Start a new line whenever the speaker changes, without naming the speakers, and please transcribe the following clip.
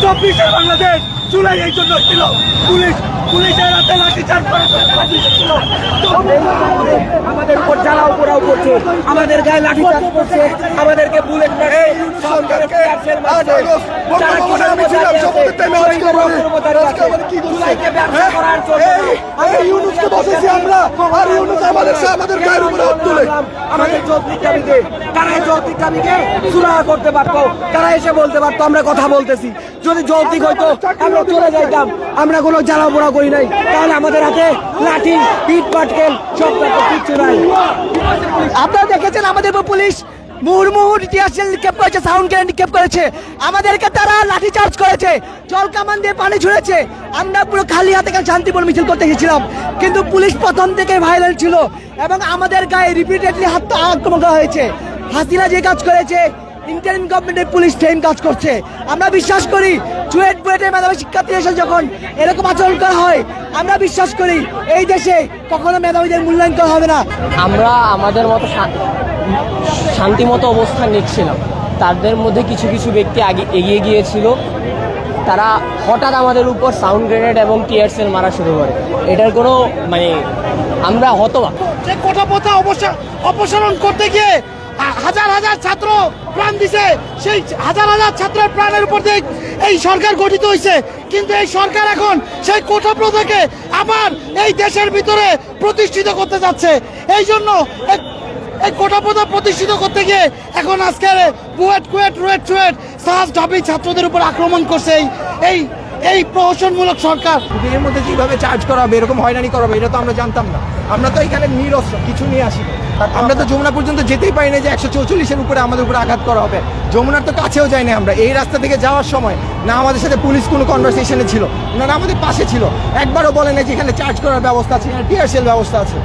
24-এর বাংলাদেশ জুলাই এই জন্য ছিল। পুলিশের হাতে লাঠিচার্জ করে ছিল। আমাদের উপর জ্বালাও পোড়াও করছে, আমাদের গায়ে লাঠিচার্জ করছে, আমাদেরকে বুলেট আমাদের যৌক্তিক দাবিতে তারা যৌক্তিক দাবিকে সুরাহা করতে পারতো, তারা এসে বলতে পারতো আমরা কথা বলতেছি। যদি যৌক্তিক হইতো আমরা চলে যাইতাম। আমরা কোনো জ্বালা পোড়া করি নাই, তাহলে আমাদের হাতে লাঠি ইট পাটকেল সব কিচ্ছু নাই।
আপনারা দেখেছেন আমাদের উপর পুলিশ মুহুর্মুহুর টিয়ারশেল নিক্ষেপ করেছে, সাউন্ড গ্রেনেড নিক্ষেপ করেছে, আমাদেরকে তারা লাঠি চার্জ করেছে, জল কামান দিয়ে পানি ছুঁড়েছে। আমরা পুরো খালি হাতে শান্তিপূর্ণ মিছিল করতে গেছিলাম, কিন্তু পুলিশ প্রথম থেকে ভাইলেন্ট ছিল এবং আমাদের গায়ে রিপিটেডলি আক্রমণ করা হয়েছে। হাসিনা যে কাজ করেছে, ইন্টারিম গভর্নমেন্টের পুলিশ সেম কাজ করছে। আমরা বিশ্বাস করি চুয়েট বুয়েটের মেধাবী শিক্ষার্থীদের সাথে যখন এরকম আচরণ করা হয়, আমরা বিশ্বাস করি এই দেশে কখনো মেধাবীদের মূল্যায়ন করা হবে না।
আমরা আমাদের মতো শান্তিমতো অবস্থান নিচ্ছিলাম, তাদের মধ্যে কিছু কিছু ব্যক্তি আগে এগিয়ে গিয়েছিল, তারা হঠাৎ আমাদের উপর সাউন্ড গ্রেনেড এবং টিয়ার সেল মারা শুরু করে। এটার কোনো আমরা হতবাক।
যে কোটা প্রথা অপসারণ করতে গিয়ে হাজার হাজার ছাত্র প্রাণ দিছে, সেই হাজার হাজার ছাত্রের প্রাণের উপর দিয়ে এই সরকার গঠিত হয়েছে। কিন্তু এই সরকার এখন সেই কোটা প্রথাকে আবার এই দেশের ভিতরে প্রতিষ্ঠিত করতে যাচ্ছে। এই জন্য এই কোটা প্রথা প্রতিষ্ঠিত করতে গিয়ে এখন আজকে রুয়েট সাহস ঢাবি ছাত্রদের উপর আক্রমণ করছে এই প্রহসনমূলক সরকার।
এর মধ্যে কিভাবে চার্জ করা হবে, এরকম হয়রানি করা হবে, এটা তো আমরা জানতাম না। আমরা তো এখানে নিরস্ত্র কিছু নিয়ে আসি, আমরা তো যমুনা পর্যন্ত যেতেই পারি না যে 144-এর উপরে আমাদের উপরে আঘাত করা হবে। যমুনার তো কাছেও যায়নি আমরা। এই রাস্তা থেকে যাওয়ার সময় না আমাদের সাথে পুলিশ কোনো কনভারসেশনে ছিল, ওনারা আমাদের পাশে ছিল, একবারও বলে না যে এখানে চার্জ করার ব্যবস্থা আছে, টিয়ার সেল ব্যবস্থা আছে।